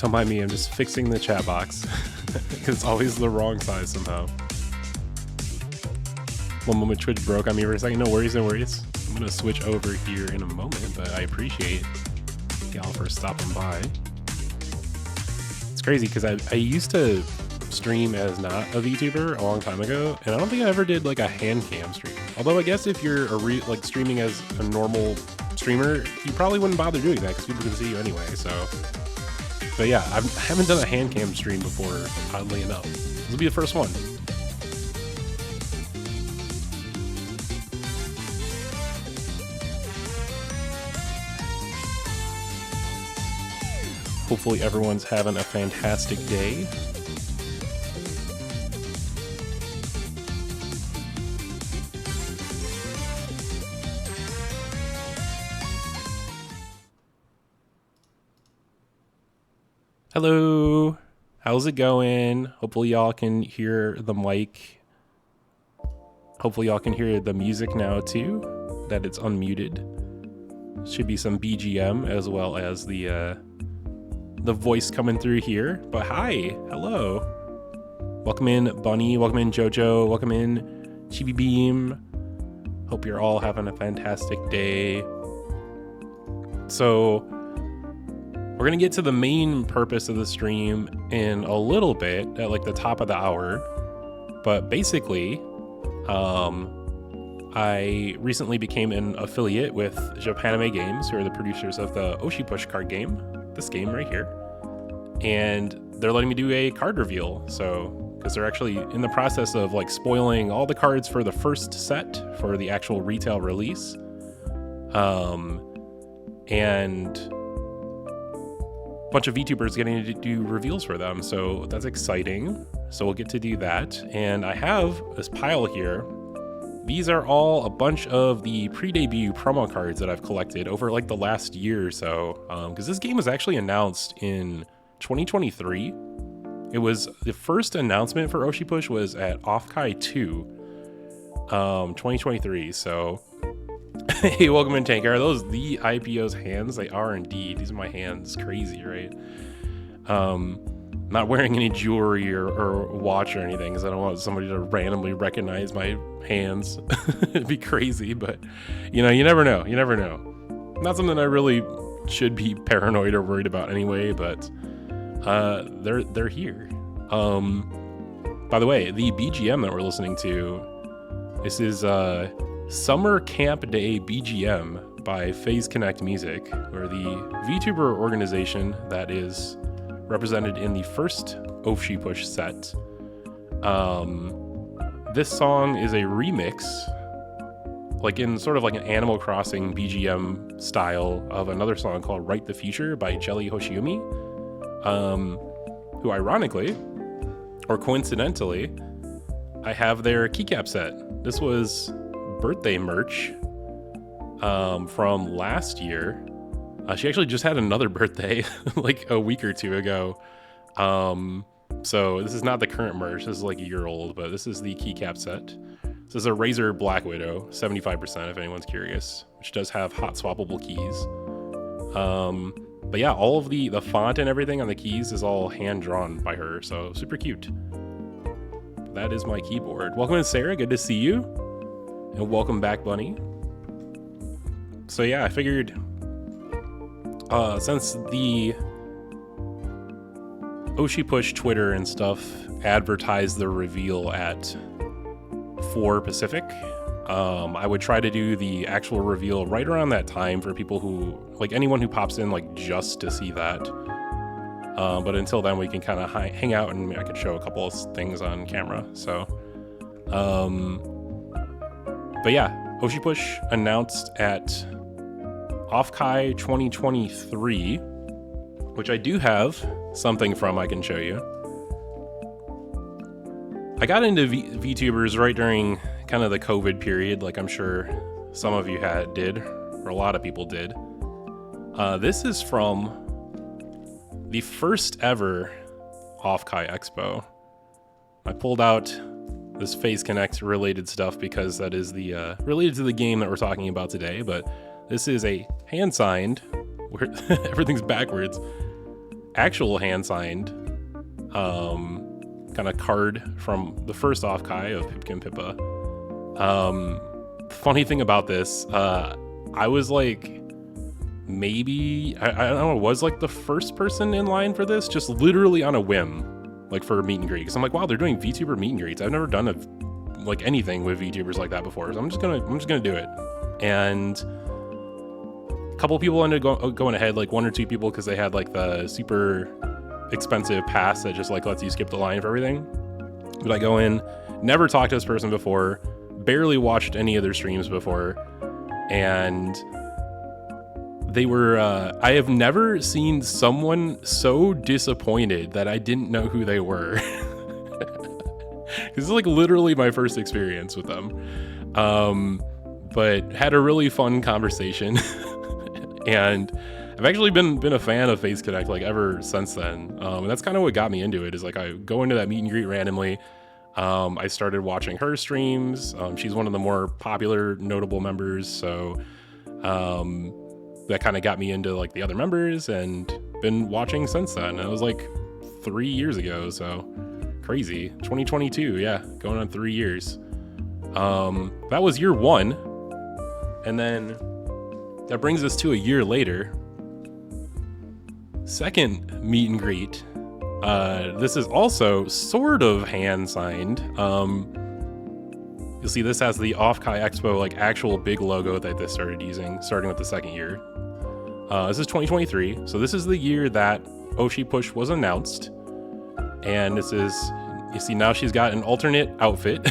Don't mind me, I'm just fixing the chat box. It's always the wrong size somehow. One moment Twitch broke on me for a second. No worries, no worries. I'm gonna switch over here in a moment, but I appreciate y'all for stopping by. It's crazy because I used to stream as not a VTuber a long time ago, and I don't think I ever did like a Handcam stream. Although I guess if you're like streaming as a normal streamer, you probably wouldn't bother doing that because people can see you anyway. So, but yeah, I haven't done a Handcam stream before, oddly enough. This will be the first one. Hopefully everyone's having a fantastic day. Hello, how's it going? Hopefully y'all can hear the mic. Hopefully y'all can hear the music now too, that it's unmuted. Should be some BGM as well as the voice coming through here. But hi, hello. Welcome in Bunny, welcome in Jojo, welcome in Chibi Beam. Hope you're all having a fantastic day. So we're gonna get to the main purpose of the stream in a little bit at like the top of the hour. But basically, I recently became an affiliate with Japanime Games, who are the producers of the Oshi Push card game. This game right here, and they're letting me do a card reveal. So because they're actually in the process of like spoiling all the cards for the first set for the actual retail release, and a bunch of VTubers getting to do reveals for them, so that's exciting. So we'll get to do that. And I have this pile here. These are all a bunch of the pre-debut promo cards that I've collected over like the last year or so. Because this game was actually announced in 2023. It was the first announcement for Oshi Push was at Offkai 2, 2023. So, hey, welcome in, Tank. Are those the IPO's hands? They are indeed. These are my hands. Crazy, right? Not wearing any jewelry or watch or anything because I don't want somebody to randomly recognize my hands. It'd be crazy, but you know, you never know. You never know. Not something I really should be paranoid or worried about anyway, but they're here. By the way, the BGM that we're listening to, this is Summer Camp Day BGM by Phase Connect Music, or the VTuber organization that is represented in the first Oshi Push set. This song is a remix, like in sort of like an Animal Crossing BGM style of another song called Write the Future by Jelly Hoshiumi, who ironically, or coincidentally, I have their keycap set. This was birthday merch from last year. She actually just had another birthday like a week or two ago. So this is not the current merch. This is like a year old, but this is the keycap set. This is a Razer Black Widow, 75% if anyone's curious, which does have hot swappable keys. But yeah, all of the font and everything on the keys is all hand drawn by her. So super cute. That is my keyboard. Welcome in, Sarah. Good to see you. And welcome back, Bunny. So yeah, I figured since the Oshi Push Twitter and stuff advertised the reveal at 4 Pacific, I would try to do the actual reveal right around that time for people who, like anyone who pops in like just to see that. But until then, we can kind of hang out and I could show a couple of things on camera. So, but yeah, Oshi Push announced at Offkai 2023, which I do have something from I can show you. I got into VTubers right during kind of the COVID period, like I'm sure some of you did, or a lot of people did. This is from the first ever Offkai Expo. I pulled out this Phase Connect related stuff because that is the related to the game that we're talking about today, but this is a hand-signed, where everything's backwards, actual hand signed kind of card from the first off-kai of Pipkin Pippa. Funny thing about this, I was like, maybe I don't know, was like the first person in line for this, just literally on a whim, like for a meet and greet. Because I'm like, wow, they're doing VTuber meet and greets. I've never done like anything with VTubers like that before, so I'm just gonna do it. And a couple people ended up going ahead, like 1 or 2 people, because they had like the super expensive pass that just like lets you skip the line for everything. But I go in, never talked to this person before, barely watched any of their streams before, and they were I have never seen someone so disappointed that I didn't know who they were. This is like literally my first experience with them, but had a really fun conversation. And I've actually been a fan of Face Connect like ever since then, and that's kind of what got me into it. Is like I go into that meet and greet randomly. I started watching her streams. She's one of the more popular, notable members, so that kind of got me into like the other members, and been watching since then. And it was like 3 years ago, so crazy. 2022, yeah, going on 3 years. That was year 1, and then that brings us to a year later. Second meet and greet. This is also sort of hand signed. You'll see this has the Off-Kai Expo like actual big logo that they started using, starting with the second year. This is 2023, so this is the year that Oshi Push was announced, and this is, you see now she's got an alternate outfit.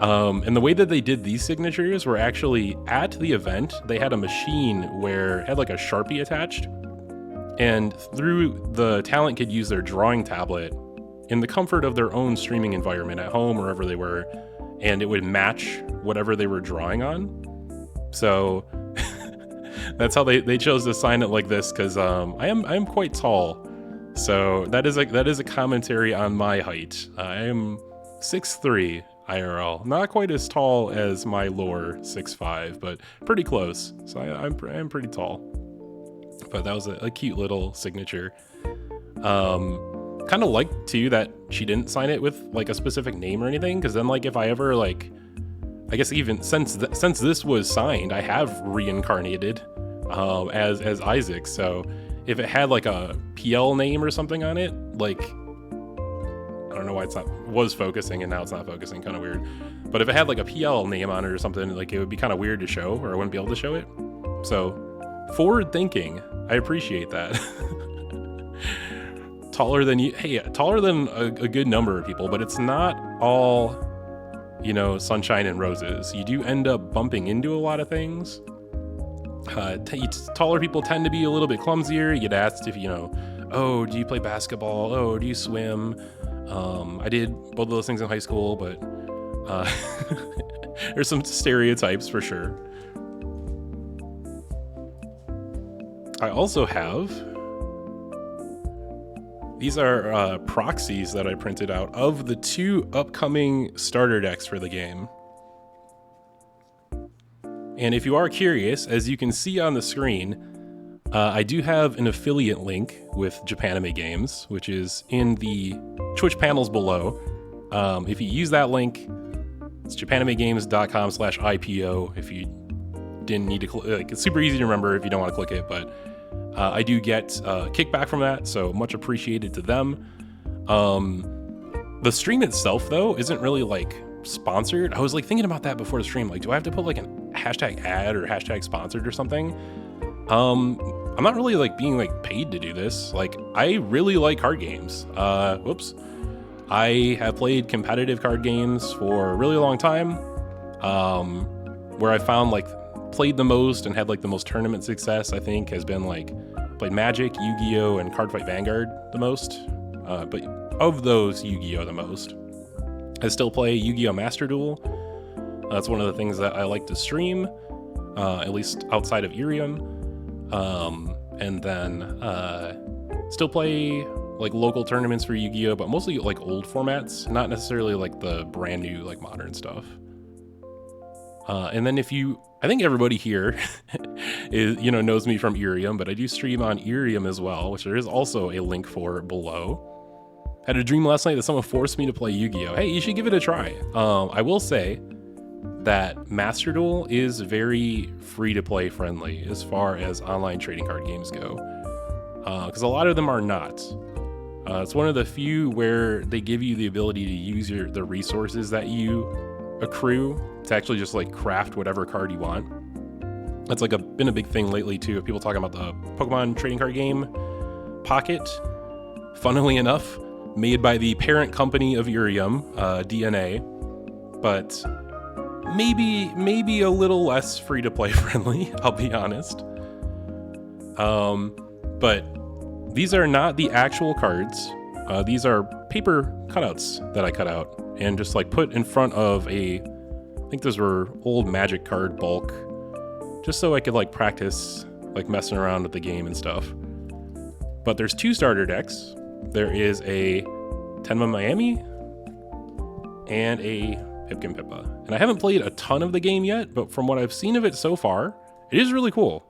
And the way that they did these signatures were actually at the event, they had a machine where it had like a Sharpie attached, and through the talent could use their drawing tablet in the comfort of their own streaming environment at home, wherever they were, and it would match whatever they were drawing on. So that's how they chose to sign it like this, because I am quite tall, so that is a commentary on my height. I am 6'3" IRL, not quite as tall as my lore 6'5", but pretty close. So I'm pretty tall. But that was a cute little signature. Kind of like too that she didn't sign it with like a specific name or anything, because then like if I ever like, I guess even since this was signed, I have reincarnated as Isaac. So if it had like a PL name or something on it, like I don't know why was focusing and now it's not focusing, kind of weird. But if it had like a PL name on it or something, like it would be kind of weird to show, or I wouldn't be able to show it. So forward thinking, I appreciate that. Taller than you, hey, taller than a good number of people, but it's not all, you know, sunshine and roses. You do end up bumping into a lot of things. Taller people tend to be a little bit clumsier. You get asked if, you know, oh, do you play basketball? Oh, do you swim? I did both of those things in high school, but there's some stereotypes for sure. I also have, these are proxies that I printed out of the 2 upcoming starter decks for the game. And if you are curious, as you can see on the screen, I do have an affiliate link with Japanime Games, which is in the Twitch panels below. If you use that link, it's japanimegames.com/IPO. If you didn't need to like, it's super easy to remember if you don't want to click it, but I do get kickback from that, so much appreciated to them. The stream itself, though, isn't really like sponsored. I was like thinking about that before the stream. Like, do I have to put like a hashtag ad or hashtag sponsored or something? I'm not really like being like paid to do this. Like, I really like card games. Whoops. I have played competitive card games for a really long time, where I found like played the most and had like the most tournament success, I think, has been like played Magic, Yu-Gi-Oh, and Cardfight Vanguard the most. But of those, Yu-Gi-Oh the most. I still play Yu-Gi-Oh Master Duel. That's one of the things that I like to stream, at least outside of Irium. And then still play like local tournaments for Yu-Gi-Oh, but mostly like old formats, not necessarily like the brand new like modern stuff. And then if you I think everybody here is, knows me from Irium, but I do stream on Irium as well, which there is also a link for below. Had a dream last night that someone forced me to play Yu-Gi-Oh! Hey, you should give it a try. I will say that Master Duel is very free-to-play friendly as far as online trading card games go, because a lot of them are not. It's one of the few where they give you the ability to use the resources that you accrue to actually just like craft whatever card you want. That's like been a big thing lately too, of people talking about the Pokemon trading card game Pocket. Funnily enough, made by the parent company of Irium, DNA, but maybe a little less free to play friendly, I'll be honest. But these are not the actual cards. These are paper cutouts that I cut out and just like put in front of I think those were old Magic card bulk, just so I could like practice like messing around with the game and stuff. But there's 2 starter decks. There is a Tenma Miami and a Pipkin Pippa. And I haven't played a ton of the game yet, but from what I've seen of it so far, it is really cool.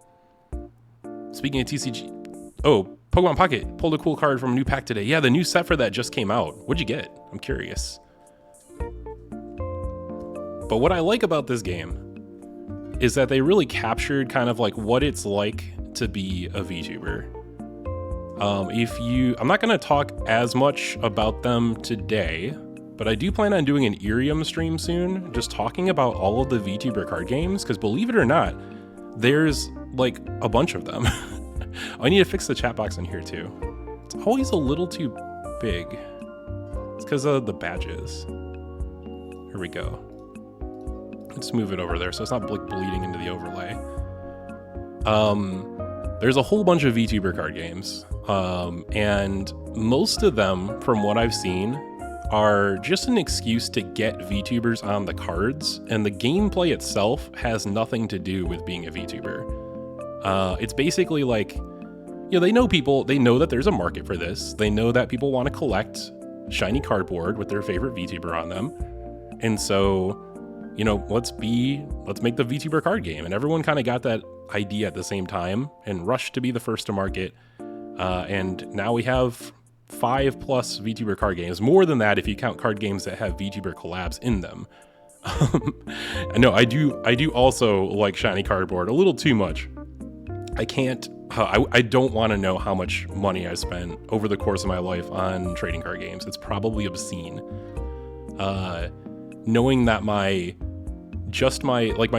Speaking of TCG, Pokemon Pocket pulled a cool card from a new pack today. Yeah, the new set for that just came out. What'd you get? I'm curious. But what I like about this game is that they really captured kind of like what it's like to be a VTuber. I'm not going to talk as much about them today, but I do plan on doing an Irium stream soon, just talking about all of the VTuber card games, because believe it or not, there's like a bunch of them. I need to fix the chat box in here too. It's always a little too big. It's because of the badges. Here we go. Let's move it over there so it's not like bleeding into the overlay. There's a whole bunch of VTuber card games, and most of them, from what I've seen, are just an excuse to get VTubers on the cards, and the gameplay itself has nothing to do with being a VTuber. It's basically like, they know that there's a market for this. They know that people want to collect shiny cardboard with their favorite VTuber on them. And so, let's make the VTuber card game. And everyone kind of got that idea at the same time and rushed to be the first to market. And now we have 5+ VTuber card games, more than that if you count card games that have VTuber collabs in them. No, I do also like shiny cardboard a little too much. I don't want to know how much money I spent over the course of my life on trading card games. It's probably obscene. Knowing that my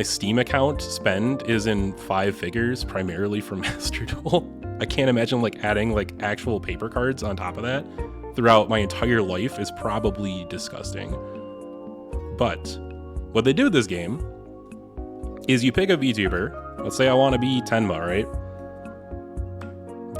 Steam account spend is in 5 figures, primarily for Master Duel. I can't imagine like adding like actual paper cards on top of that throughout my entire life is probably disgusting. But what they do with this game is you pick a VTuber. Let's say I want to be Tenma, right?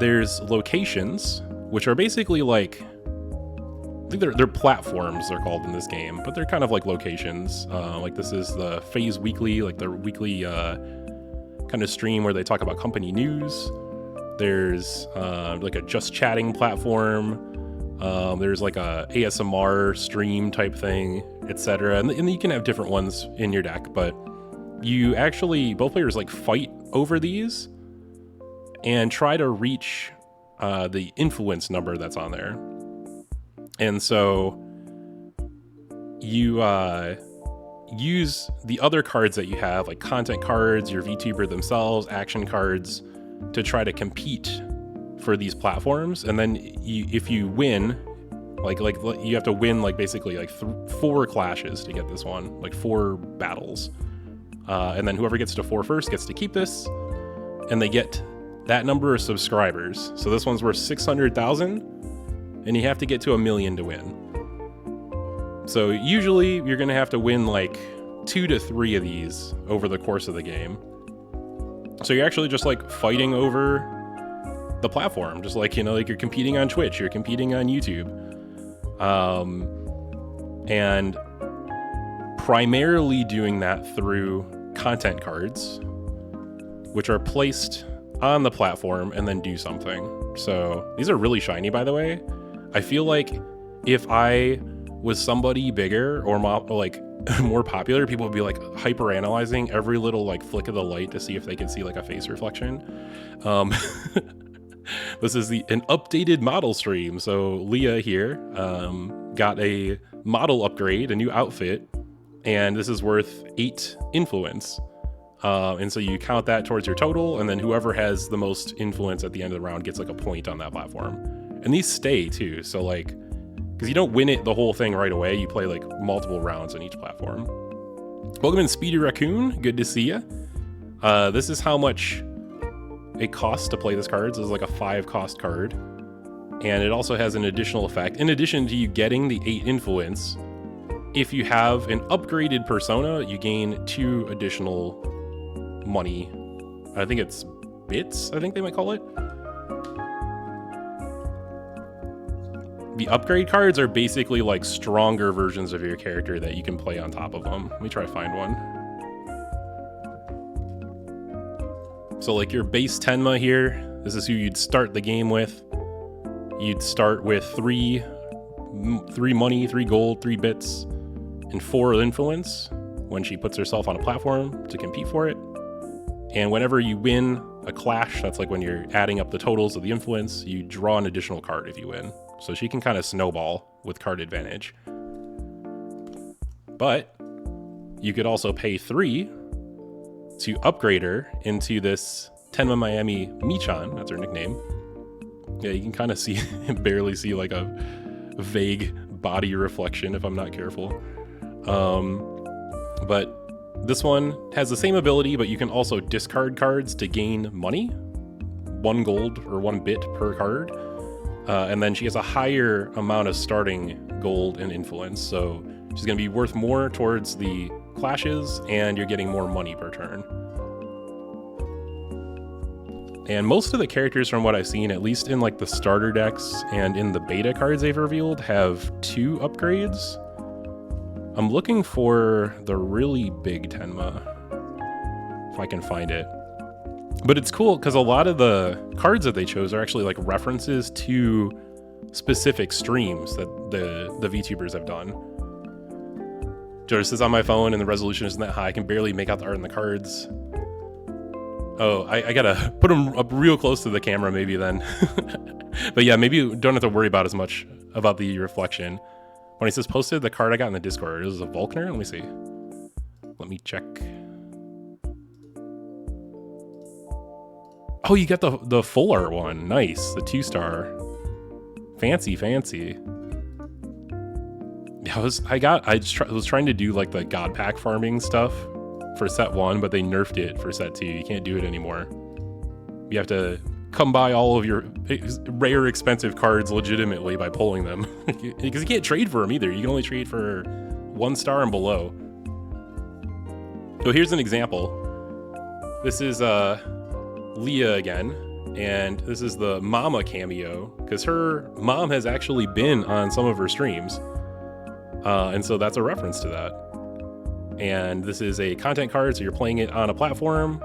There's locations, which are basically like, I think they're platforms, they're called in this game, but they're kind of like locations. Like this is the Phase Weekly, like the weekly kind of stream where they talk about company news. There's like a just chatting platform. There's like a ASMR stream type thing, etc. And you can have different ones in your deck, but both players like fight over these and try to reach the influence number that's on there. And so you use the other cards that you have, like content cards, your VTuber themselves, action cards, to try to compete for these platforms. And then if you win, like you have to win like basically like 4 clashes to get this one, like 4 battles. And then whoever gets to 4 first gets to keep this, and they get that number of subscribers. So this one's worth 600,000. And you have to get to 1 million to win. So usually you're going to have to win like 2 to 3 of these over the course of the game. So you're actually just like fighting over the platform, just like, like you're competing on Twitch, you're competing on YouTube. And primarily doing that through content cards, which are placed on the platform and then do something. So these are really shiny, by the way. I feel like if I was somebody bigger or like more popular, people would be like hyper analyzing every little like flick of the light to see if they can see like a face reflection. This is an updated model stream. So Leah here got a model upgrade, a new outfit, and this is worth 8 influence. And so you count that towards your total, and then whoever has the most influence at the end of the round gets like a point on that platform. And these stay too, so like, because you don't win it the whole thing right away, you play like multiple rounds on each platform. Welcome in, Speedy Raccoon, good to see you. This is how much it costs to play this card. So it's like a 5 cost card, and it also has an additional effect. In addition to you getting the 8 influence, if you have an upgraded persona, you gain 2 additional money. I think it's bits, I think they might call it. The upgrade cards are basically like stronger versions of your character that you can play on top of them. Let me try to find one. So like your base Tenma here, this is who you'd start the game with. You'd start with 3 money, 3 gold, 3 bits, and 4 influence when she puts herself on a platform to compete for it. And whenever you win a clash, that's like when you're adding up the totals of the influence, you draw an additional card if you win. So she can kind of snowball with card advantage. But you could also pay 3 to upgrade her into this Tenma Miami Michan, that's her nickname. Yeah, you can kind of see, barely see like a vague body reflection if I'm not careful. But this one has the same ability, but you can also discard cards to gain money. 1 gold or 1 bit per card. And then she has a higher amount of starting gold and influence. So she's going to be worth more towards the clashes, and you're getting more money per turn. And most of the characters from what I've seen, at least in like the starter decks and in the beta cards they've revealed, have 2 upgrades. I'm looking for the really big Tenma, if I can find it. But it's cool because a lot of the cards that they chose are actually like references to specific streams that the VTubers have done. Jonas says on my phone and the resolution isn't that high. I can barely make out the art in the cards. Oh, I gotta put them up real close to the camera maybe then. But yeah, maybe you don't have to worry about as much about the reflection. When he says posted, the card I got in the Discord, it was a Vulcaner? Let me see. Let me check. Oh, you got the full art one. Nice, the 2-star. Fancy, fancy. Yeah, I was trying to do like the God Pack farming stuff for set 1, but they nerfed it for set 2. You can't do it anymore. You have to come by all of your rare, expensive cards legitimately by pulling them. Because you can't trade for them either. You can only trade for 1 star and below. So here's an example. This is Leah again, and this is the Mama cameo, because her mom has actually been on some of her streams. And so that's a reference to that. And this is a content card, so you're playing it on a platform,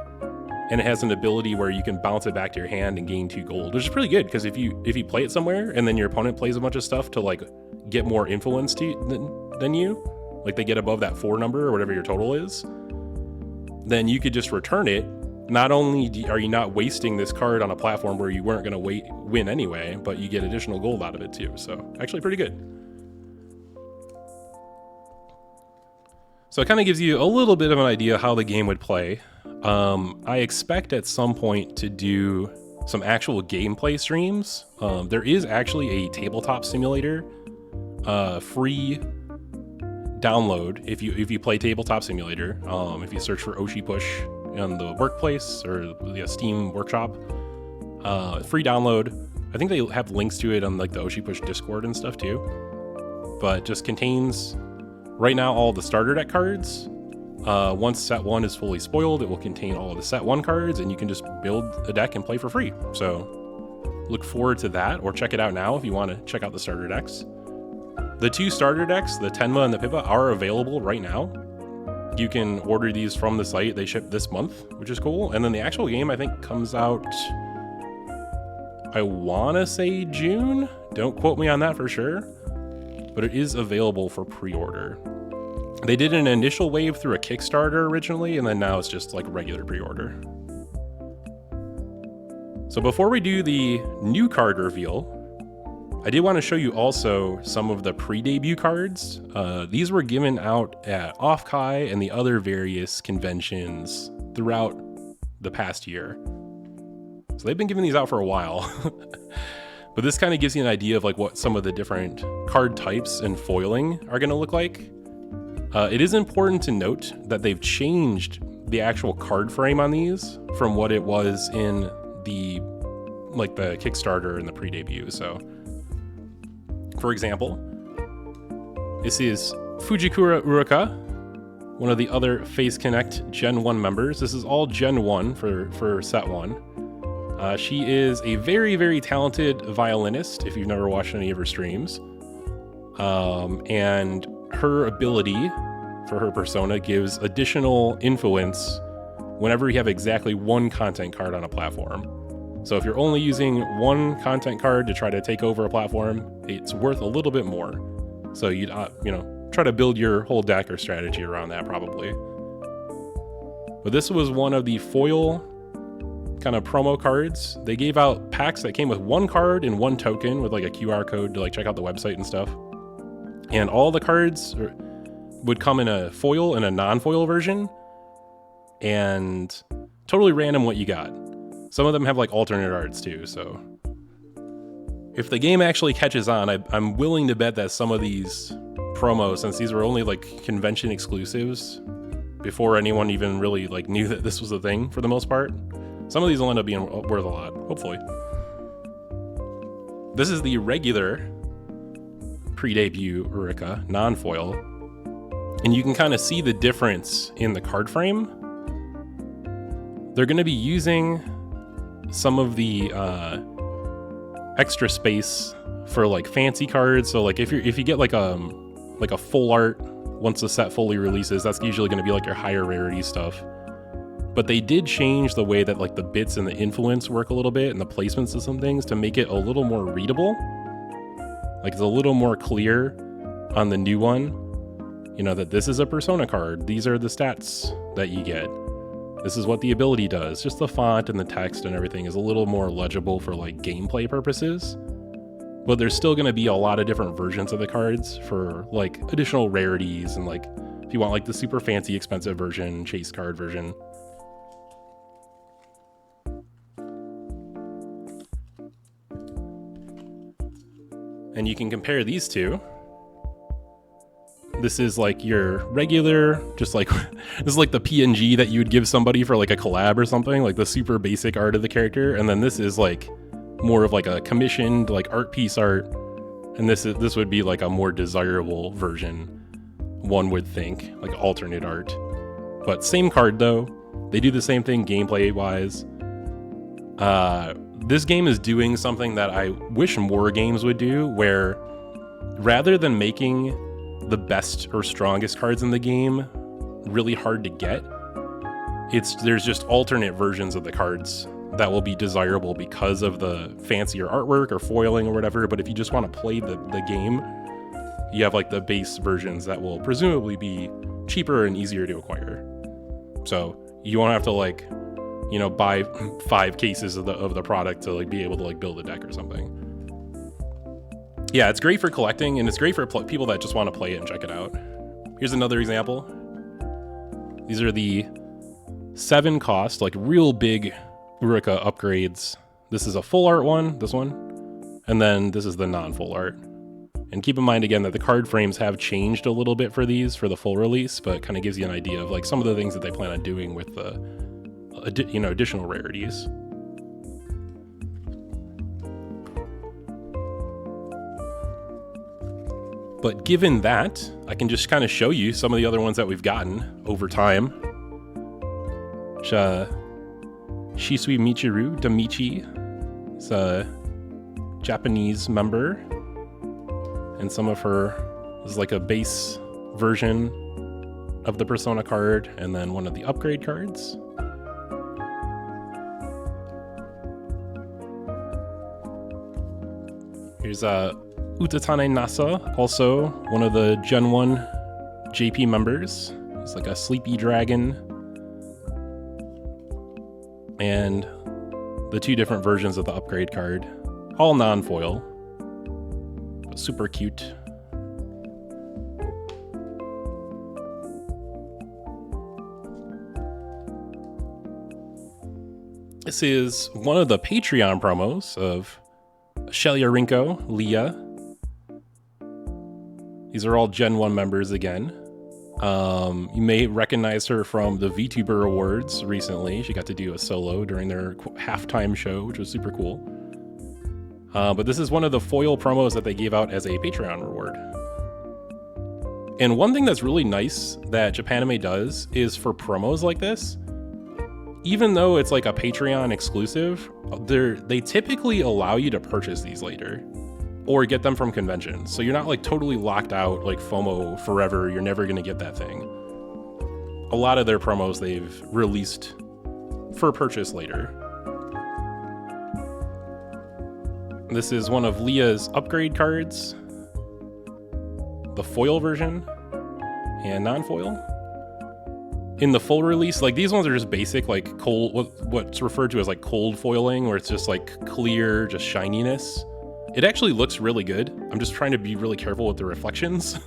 and it has an ability where you can bounce it back to your hand and gain 2 gold, which is pretty good, because if you play it somewhere and then your opponent plays a bunch of stuff to like get more influence than you, like they get above that 4 number or whatever your total is, then you could just return it. Not only are you not wasting this card on a platform where you weren't going to win anyway, but you get additional gold out of it too. So actually pretty good. So it kind of gives you a little bit of an idea how the game would play. I expect at some point to do some actual gameplay streams. There is actually a tabletop simulator, free download if you play Tabletop Simulator. If you search for Oshi Push on the workplace or the Steam Workshop, free download. I think they have links to it on like the Oshi Push Discord and stuff too. But just contains right now all the starter deck cards. Once set 1 is fully spoiled, it will contain all of the set 1 cards, and you can just build a deck and play for free. So look forward to that, or check it out now if you want to check out the starter decks. The 2 starter decks, the Tenma and the Pippa, are available right now. You can order these from the site. They ship this month, which is cool. And then the actual game, I think, comes out, I want to say June. Don't quote me on that for sure. But it is available for pre-order. They did an initial wave through a Kickstarter originally, and then now it's just like regular pre-order. So before we do the new card reveal, I did want to show you also some of the pre-debut cards. These were given out at Offkai and the other various conventions throughout the past year. So they've been giving these out for a while. But this kind of gives you an idea of like what some of the different card types and foiling are going to look like. It is important to note that they've changed the actual card frame on these from what it was in the Kickstarter and the pre-debut. So for example, this is Fujikura Uruka, one of the other Phase Connect Gen 1 members. This is all Gen 1 for set 1. She is a very, very talented violinist, if you've never watched any of her streams. And her ability for her persona gives additional influence whenever you have exactly one content card on a platform. So if you're only using one content card to try to take over a platform, it's worth a little bit more. So you'd, try to build your whole deck or strategy around that probably. But this was one of the foil kind of promo cards. They gave out packs that came with one card and one token with like a QR code to like check out the website and stuff. And all the cards would come in a foil and a non-foil version, and totally random what you got. Some of them have like alternate arts too, so if the game actually catches on, I'm willing to bet that some of these promos, since these were only like convention exclusives before anyone even really like knew that this was a thing for the most part, some of these will end up being worth a lot, hopefully. This is the regular pre-debut Urika non-foil, and you can kind of see the difference in the card frame. They're going to be using some of the extra space for like fancy cards. So like if you get like a full art once the set fully releases, that's usually going to be like your higher rarity stuff. But they did change the way that like the bits and the influence work a little bit, and the placements of some things to make it a little more readable. Like it's a little more clear on the new one, that this is a persona card. These are the stats that you get. This is what the ability does. Just the font and the text and everything is a little more legible for like gameplay purposes. But there's still going to be a lot of different versions of the cards for like additional rarities, and like if you want like the super fancy expensive version, chase card version. And you can compare these two. This is like your regular, just like, this is like the PNG that you would give somebody for like a collab or something, like the super basic art of the character. And then this is like more of like a commissioned like art piece art. And this would be like a more desirable version, one would think, like alternate art. But same card though. They do the same thing gameplay wise. This game is doing something that I wish more games would do, where rather than making the best or strongest cards in the game really hard to get, there's just alternate versions of the cards that will be desirable because of the fancier artwork or foiling or whatever. But if you just want to play the game, you have like the base versions that will presumably be cheaper and easier to acquire. So you won't have to like, buy 5 cases of the product to like be able to like build a deck or something. Yeah, it's great for collecting, and it's great for people that just want to play it and check it out. Here's another example. These are the 7 cost, like real big Urika upgrades. This is a full art one, this one, and then this is the non-full art. And keep in mind again that the card frames have changed a little bit for these for the full release, but it kind of gives you an idea of like some of the things that they plan on doing with the additional rarities. But given that, I can just kind of show you some of the other ones that we've gotten over time. Shisui Michiru Damichi is a Japanese member, and some of her is like a base version of the Persona card, and then one of the upgrade cards. Here's Utatane Nasa, also one of the Gen 1 JP members. It's like a sleepy dragon. And the 2 different versions of the upgrade card. All non-foil. But super cute. This is one of the Patreon promos of Shelyarinko, Leah. These are all Gen 1 members again. You may recognize her from the VTuber Awards recently. She got to do a solo during their halftime show, which was super cool. But this is one of the foil promos that they gave out as a Patreon reward. And one thing that's really nice that Japanime does is for promos like this, even though it's like a Patreon exclusive, they typically allow you to purchase these later or get them from conventions. So you're not like totally locked out like FOMO forever. You're never going to get that thing. A lot of their promos they've released for purchase later. This is one of Leah's upgrade cards, the foil version and non-foil. In the full release, like these ones are just basic, like cold, what's referred to as like cold foiling, where it's just like clear, just shininess. It actually looks really good. I'm just trying to be really careful with the reflections.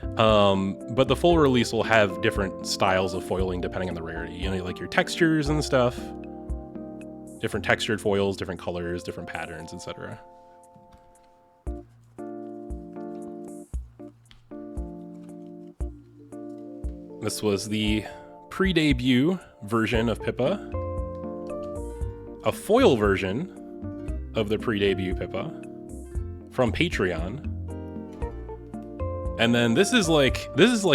But the full release will have different styles of foiling depending on the rarity. You know, like your textures and stuff. Different textured foils, different colors, different patterns, etc. This was the pre-debut version of Pippa. A foil version of the pre-debut Pippa from Patreon. And then this is like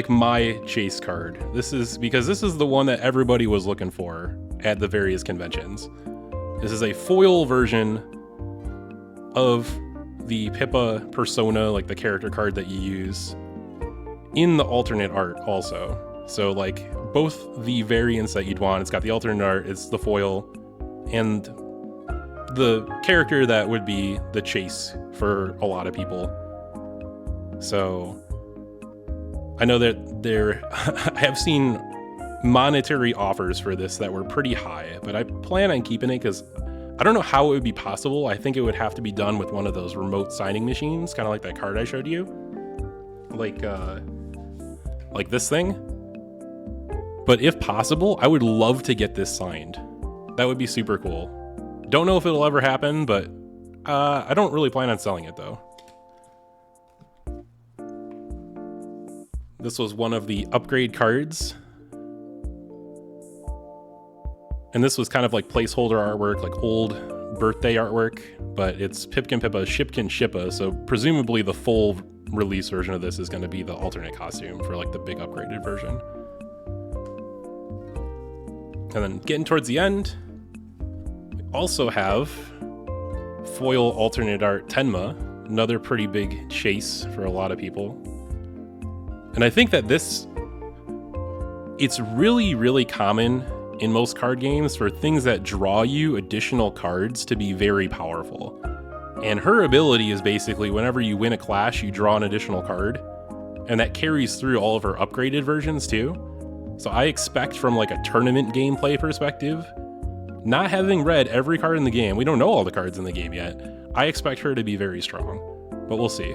my chase card. This is because this is the one that everybody was looking for at the various conventions. This is a foil version of the Pippa persona, like the character card that you use in the alternate art also. So like both the variants that you'd want, it's got the alternate art, it's the foil, and the character that would be the chase for a lot of people. So I know that I have seen monetary offers for this that were pretty high, but I plan on keeping it because I don't know how it would be possible. I think it would have to be done with one of those remote signing machines, kind of like that card I showed you. Like this thing. But if possible, I would love to get this signed. That would be super cool. Don't know if it'll ever happen, but I don't really plan on selling it though. This was one of the upgrade cards. And this was kind of like placeholder artwork, like old birthday artwork, but it's Pipkin Pippa, Shipkin Shippa, so presumably the full release version of this is going to be the alternate costume for like the big upgraded version. And then getting towards the end, we also have foil alternate art Tenma, another pretty big chase for a lot of people. And I think that it's really, really common in most card games for things that draw you additional cards to be very powerful. And her ability is basically whenever you win a clash, you draw an additional card. And that carries through all of her upgraded versions too. So I expect from like a tournament gameplay perspective, not having read every card in the game, we don't know all the cards in the game yet, I expect her to be very strong, but we'll see.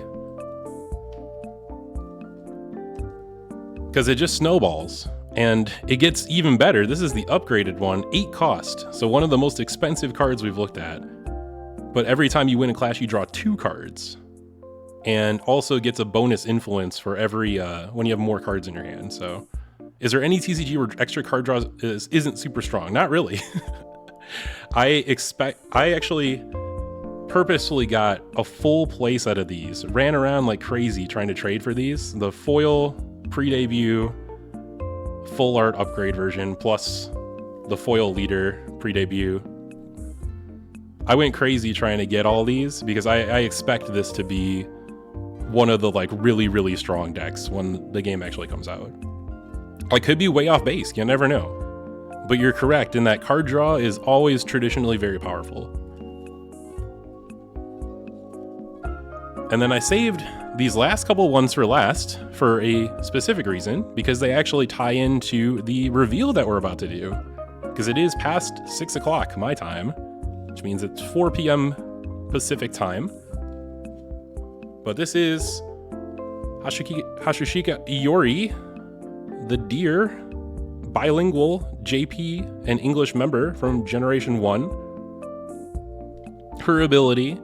Because it just snowballs, and it gets even better. This is the upgraded one, 8 cost, so one of the most expensive cards we've looked at. But every time you win a clash, you draw 2 cards. And also gets a bonus influence for every, when you have more cards in your hand, so. Is there any TCG where extra card draws isn't super strong? Not really. I actually purposefully got a full play set of these, ran around like crazy trying to trade for these. The foil pre-debut, full art upgrade version, plus the foil leader pre-debut. I went crazy trying to get all these because I expect this to be one of the like really, really strong decks when the game actually comes out. I could be way off base, you never know. But you're correct in that card draw is always traditionally very powerful. And then I saved these last couple ones for last for a specific reason, because they actually tie into the reveal that we're about to do. Because it is past 6 o'clock my time, which means it's 4 p.m. Pacific time. But this is Hatsushika Iori, the deer, bilingual JP and English member from Generation 1. Her ability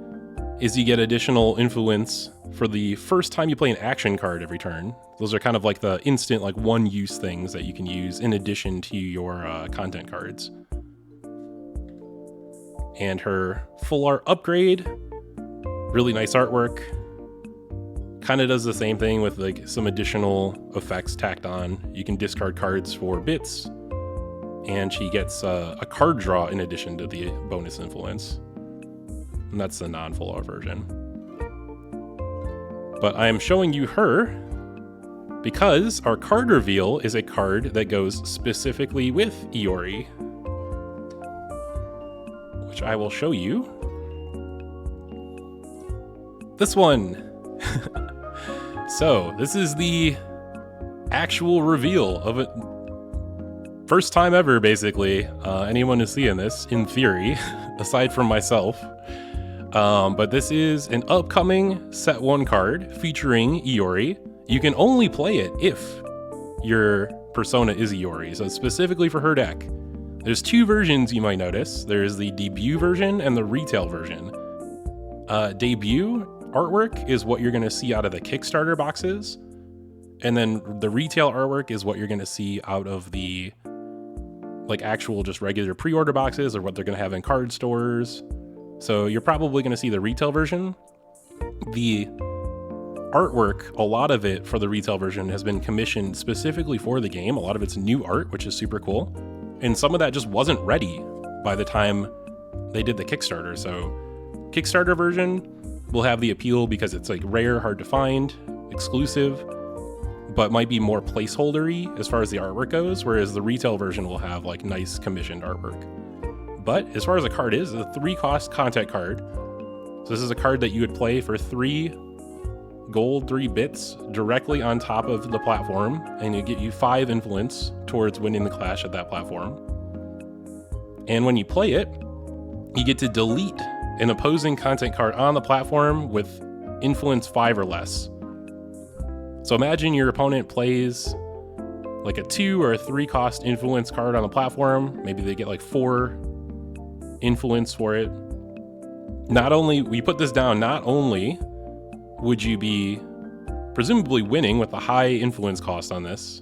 is you get additional influence for the first time you play an action card every turn. Those are kind of like the instant, like one-use things that you can use in addition to your content cards. And her full art upgrade, really nice artwork. Kind of does the same thing with like some additional effects tacked on. You can discard cards for bits, and she gets a card draw in addition to the bonus influence. And that's the non-full art version. But I am showing you her because our card reveal is a card that goes specifically with Iori, which I will show you. This one. So this is the actual reveal of it. First time ever, basically. Anyone is seeing this, in theory, aside from myself. But this is an upcoming Set 1 card featuring Iori. You can only play it if your persona is Iori, so it's specifically for her deck. There's 2 versions you might notice. There's the debut version and the retail version. Debut artwork is what you're going to see out of the Kickstarter boxes, and then the retail artwork is what you're going to see out of the like actual just regular pre-order boxes, or what they're going to have in card stores. So you're probably going to see the retail version. The artwork, a lot of it for the retail version has been commissioned specifically for the game. A lot of it's new art, which is super cool. And some of that just wasn't ready by the time they did the Kickstarter. So Kickstarter version will have the appeal because it's like rare, hard to find, exclusive, but might be more placeholder-y as far as the artwork goes, whereas the retail version will have like nice commissioned artwork. But as far as the card is, it's a 3-cost content card. So this is a card that you would play for 3 gold, 3 bits directly on top of the platform, and it get you 5 influence towards winning the clash at that platform. And when you play it, you get to delete an opposing content card on the platform with influence 5 or less. So imagine your opponent plays like a 2 or a 3-cost influence card on the platform. Maybe they get like 4 influence for it. Not only, we put this down, not only would you be presumably winning with a high influence cost on this,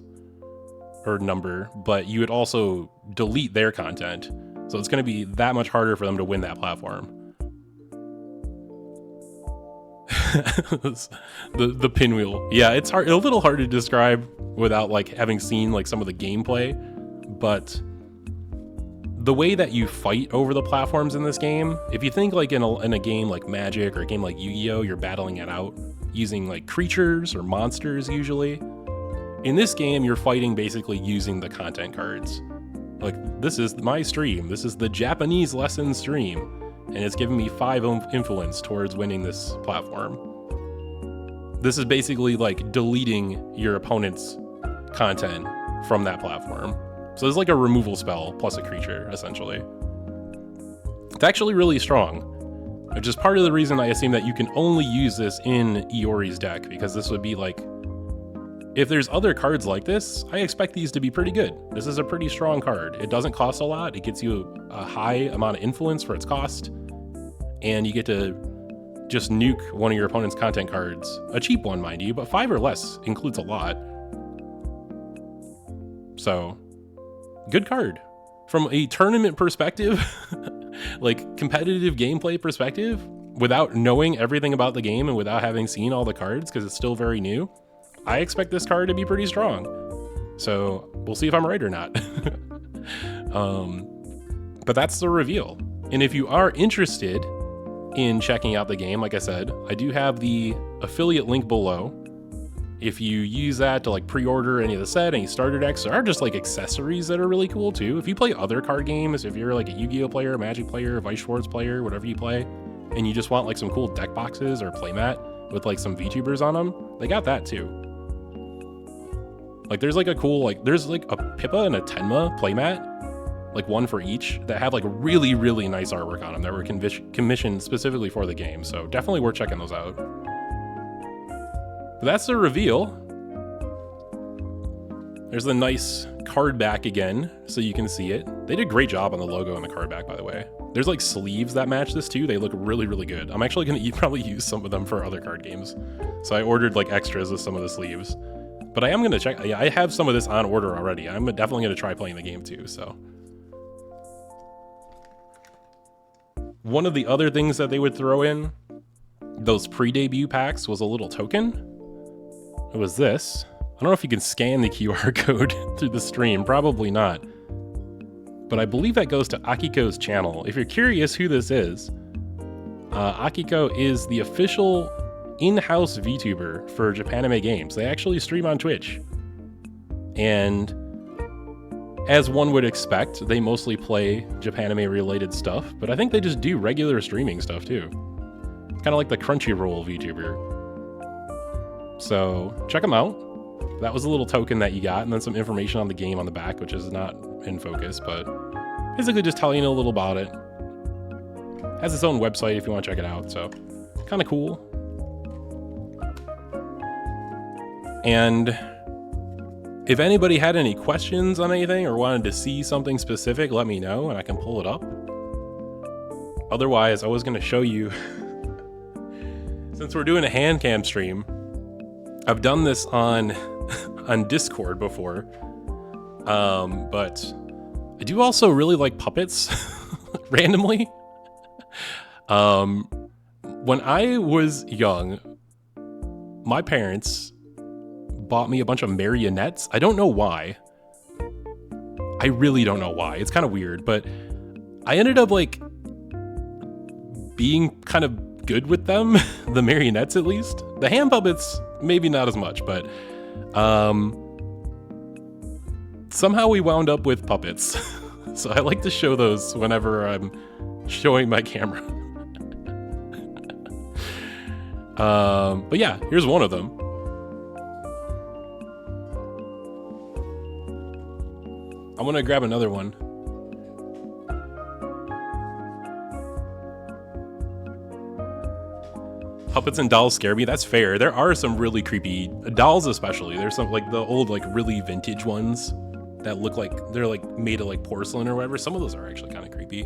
or number, but you would also delete their content. So it's going to be that much harder for them to win that platform. the pinwheel. Yeah, it's hard, a little hard to describe without like having seen like some of the gameplay, but the way that you fight over the platforms in this game, if you think like in a game like Magic or a game like Yu-Gi-Oh, you're battling it out using like creatures or monsters usually. In this game, you're fighting basically using the content cards. Like, this is my stream. This is the Japanese lesson stream, and it's giving me 5 influence towards winning this platform. This is basically like deleting your opponent's content from that platform. So it's like a removal spell plus a creature, essentially. It's actually really strong, which is part of the reason I assume that you can only use this in Iori's deck, because this would be like, if there's other cards like this, I expect these to be pretty good. This is a pretty strong card. It doesn't cost a lot. It gets you a high amount of influence for its cost, and you get to just nuke one of your opponent's content cards. A cheap one, mind you, but 5 or less includes a lot. So, good card. From a tournament perspective, like competitive gameplay perspective, without knowing everything about the game and without having seen all the cards, because it's still very new, I expect this card to be pretty strong. So we'll see if I'm right or not. But that's the reveal. And if you are interested in checking out the game, like I said, I do have the affiliate link below. If you use that to like pre-order any of the set, any starter decks, there are just like accessories that are really cool too. If you play other card games, if you're like a Yu-Gi-Oh player, Magic player, Vice Schwartz player, whatever you play, and you just want like some cool deck boxes or playmat with like some VTubers on them. They got that too. Like there's like a cool, like there's like a Pippa and a Tenma playmat, like one for each, that have like really, really nice artwork on them that were commissioned specifically for the game. So definitely worth checking those out. But that's the reveal. There's the nice card back again, so you can see it. They did a great job on the logo and the card back, by the way. There's like sleeves that match this too. They look really, really good. I'm actually gonna probably use some of them for other card games. So I ordered like extras with some of the sleeves. But I am gonna check, yeah, I have some of this on order already. I'm definitely gonna try playing the game too, so. One of the other things that they would throw in, those pre-debut packs, was a little token. It was this. I don't know if you can scan the QR code through the stream, probably not. But I believe that goes to Akiko's channel. If you're curious who this is, Akiko is the official in-house VTuber for Japanime Games. They actually stream on Twitch. And as one would expect, they mostly play Japanime related stuff, but I think they just do regular streaming stuff too. Kind of like the Crunchyroll VTuber. So check them out. That was a little token that you got, and then some information on the game on the back, which is not in focus, but basically just telling you a little about it. Has its own website if you want to check it out, so kind of cool. And if anybody had any questions on anything or wanted to see something specific, let me know and I can pull it up. Otherwise, I was going to show you, since we're doing a Handcam stream, I've done this on Discord before, but I do also really like puppets, randomly. When I was young, my parents bought me a bunch of marionettes. I don't know why. I really don't know why. It's kind of weird, but I ended up like being kind of good with them, the marionettes at least. The hand puppets, maybe not as much, but somehow we wound up with puppets. So I like to show those whenever I'm showing my camera. But yeah, here's one of them. I'm gonna grab another one. Puppets and dolls scare me. That's fair. There are some really creepy dolls, especially. There's some like the old, like really vintage ones that look like they're like made of like porcelain or whatever. Some of those are actually kind of creepy.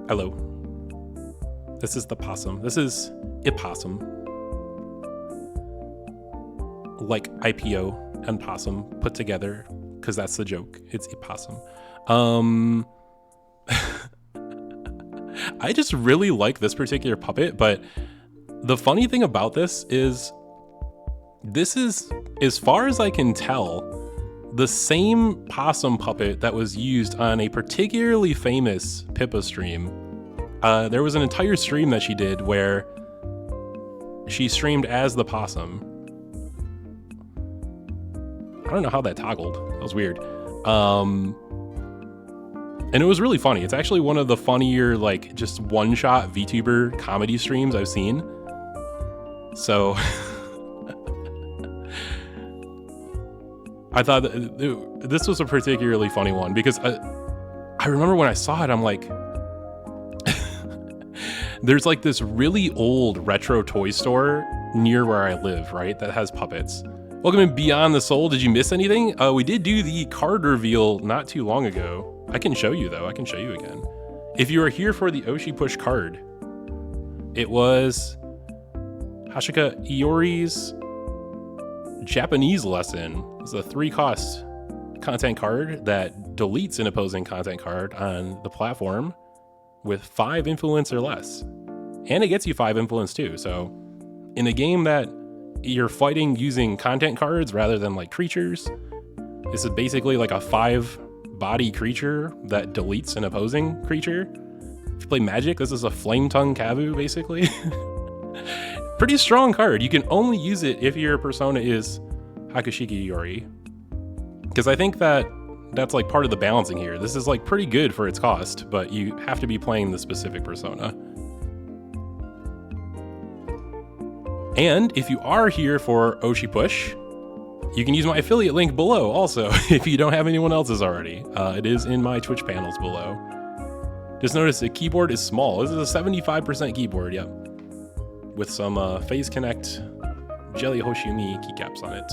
Hello. This is the possum. This is Opossum. Like IPO and possum put together, because that's the joke. It's Opossum. I just really like this particular puppet, but the funny thing about this is, as far as I can tell, the same possum puppet that was used on a particularly famous Pippa stream. There was an entire stream that she did where she streamed as the possum. I don't know how that toggled. That was weird. And it was really funny. It's actually one of the funnier, like, just one-shot VTuber comedy streams I've seen. So I thought that this was a particularly funny one because I remember when I saw it, I'm like, there's like this really old retro toy store near where I live, right? That has puppets. Welcome in Beyond the Soul. Did you miss anything? We did do the card reveal not too long ago. I can show you though. I can show you again. If you are here for the Oshi push card, it was Hashika Iori's Japanese lesson. It's a 3-cost content card that deletes an opposing content card on the platform with 5 influence or less. And it gets you 5 influence too. So in a game that you're fighting using content cards rather than like creatures, this is basically like a 5-body creature that deletes an opposing creature. If you play Magic, this is a Flame Tongue Kavu, basically. Pretty strong card. You can only use it if your persona is Hakushiki Iori. Because I think that that's like part of the balancing here. This is like pretty good for its cost, but you have to be playing the specific persona. And if you are here for Oshi Push, you can use my affiliate link below also, if you don't have anyone else's already. It is in my Twitch panels below. Just notice the keyboard is small. This is a 75% keyboard, yep. With some Phase Connect Jelly Hoshimi keycaps on it.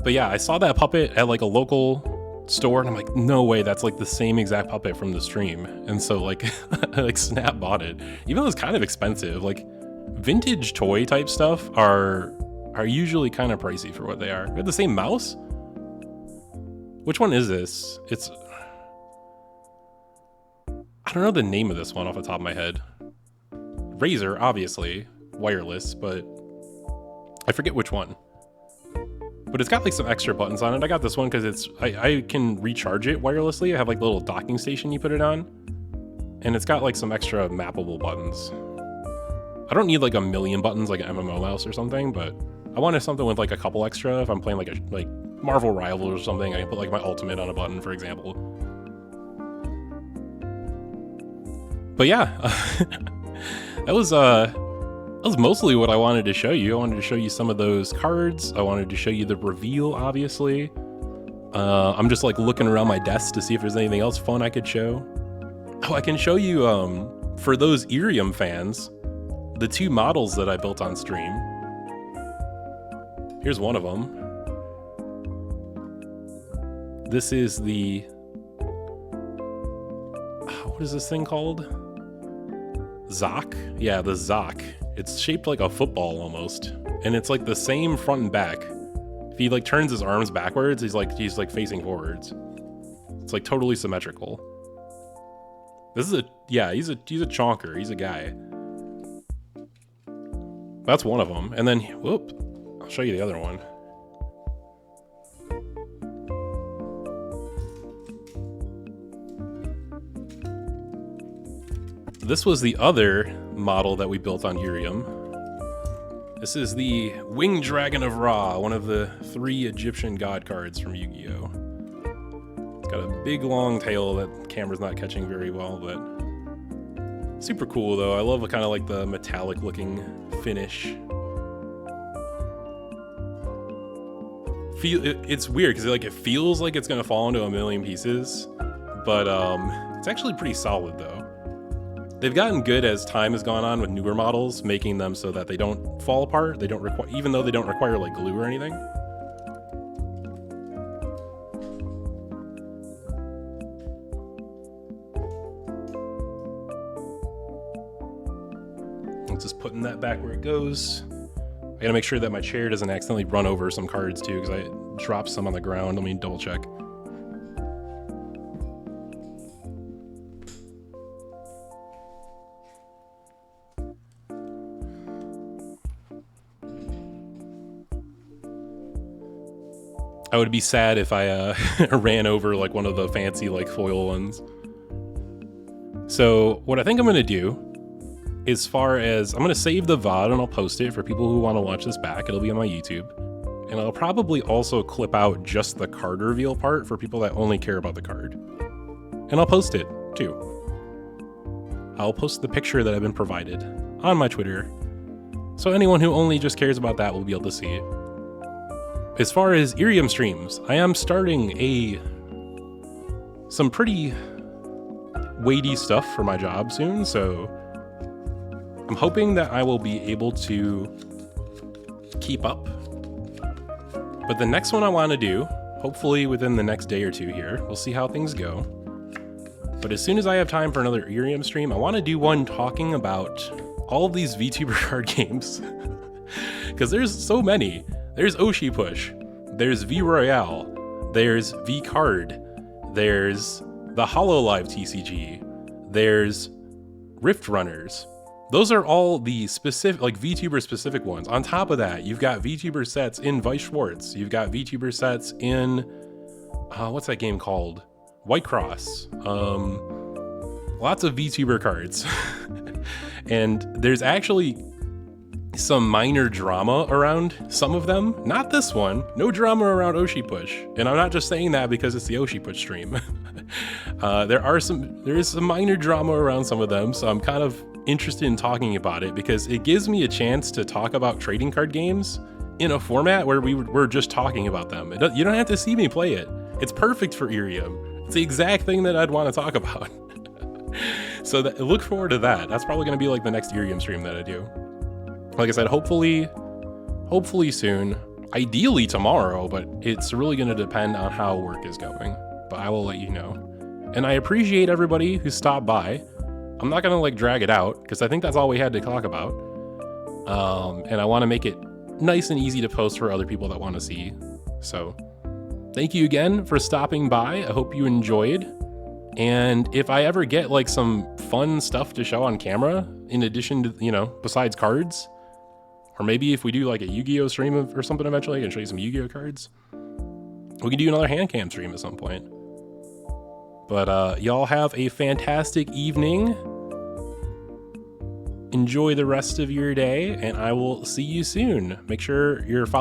But yeah, I saw that puppet at like a local store and I'm like, no way, that's like the same exact puppet from the stream. And so like, I like snap bought it. Even though it's kind of expensive, like vintage toy type stuff are usually kind of pricey for what they are. We have the same mouse? Which one is this? It's... I don't know the name of this one off the top of my head. Razer, obviously, wireless, but I forget which one. But it's got like some extra buttons on it. I got this one because it's I can recharge it wirelessly. I have like a little docking station you put it on. And it's got like some extra mappable buttons. I don't need like a million buttons like an MMO mouse or something, but I wanted something with like a couple extra. If I'm playing like Marvel Rivals or something, I can put like my ultimate on a button, for example. But yeah, that was mostly what I wanted to show you. I wanted to show you some of those cards. I wanted to show you the reveal, obviously. I'm just like looking around my desk to see if there's anything else fun I could show. Oh, I can show you, for those Irium fans, the 2 models that I built on stream. Here's one of them. This is the... what is this thing called? Zoc? Yeah, the Zoc. It's shaped like a football almost. And it's like the same front and back. If he like turns his arms backwards, he's like facing forwards. It's like totally symmetrical. This is yeah, he's a chonker. He's a guy. That's one of them. And then, whoop, I'll show you the other one. This was the other model that we built on Irium. This is the Winged Dragon of Ra, one of the 3 Egyptian god cards from Yu-Gi-Oh! It's got a big long tail that the camera's not catching very well, but super cool though. I love kind of like the metallic looking finish. It's weird because like it feels like it's gonna fall into a million pieces, but it's actually pretty solid though. They've gotten good as time has gone on with newer models, making them so that they don't fall apart. They don't require, even though they don't require like glue or anything. I'm just putting that back where it goes. I gotta make sure that my chair doesn't accidentally run over some cards too, because I dropped some on the ground. Let me double check. I would be sad if I ran over like one of the fancy like foil ones. So what I think I'm gonna do, as far as I'm gonna save the VOD and I'll post it for people who want to watch this back. It'll be on my YouTube, and I'll probably also clip out just the card reveal part for people that only care about the card, and I'll post it too. I'll post the picture that I've been provided on my Twitter, so anyone who only just cares about that will be able to see it. As far as Irium streams, I am starting some pretty weighty stuff for my job soon, so I'm hoping that I will be able to keep up. But the next one I want to do, hopefully within the next day or 2 here, we'll see how things go. But as soon as I have time for another Irium stream, I want to do one talking about all of these VTuber card games. Because there's so many. There's Oshi Push, there's V Royale, there's V Card, there's the HoloLive TCG, there's Rift Runners. Those are all the specific, like VTuber specific ones. On top of that, you've got VTuber sets in Weiss Schwarz. You've got VTuber sets in, what's that game called? White Cross. Lots of VTuber cards. And there's actually some minor drama around some of them. Not this one. No drama around Oshi Push. And I'm not just saying that because it's the Oshi Push stream. There is some minor drama around some of them, so I'm kind of interested in talking about it because it gives me a chance to talk about trading card games in a format where we're just talking about them. You don't have to see me play it. It's perfect for Irium. It's the exact thing that I'd want to talk about. So look forward to that. That's probably going to be like the next Irium stream that I do. Like I said, hopefully soon, ideally tomorrow, but it's really going to depend on how work is going. But I will let you know. And I appreciate everybody who stopped by. I'm not going to like drag it out because I think that's all we had to talk about. And I want to make it nice and easy to post for other people that want to see. So thank you again for stopping by. I hope you enjoyed. And if I ever get like some fun stuff to show on camera, in addition to, you know, besides cards, or maybe if we do like a Yu-Gi-Oh stream or something eventually, I can show you some Yu-Gi-Oh cards. We can do another Handcam stream at some point. But y'all have a fantastic evening. Enjoy the rest of your day, and I will see you soon. Make sure you're following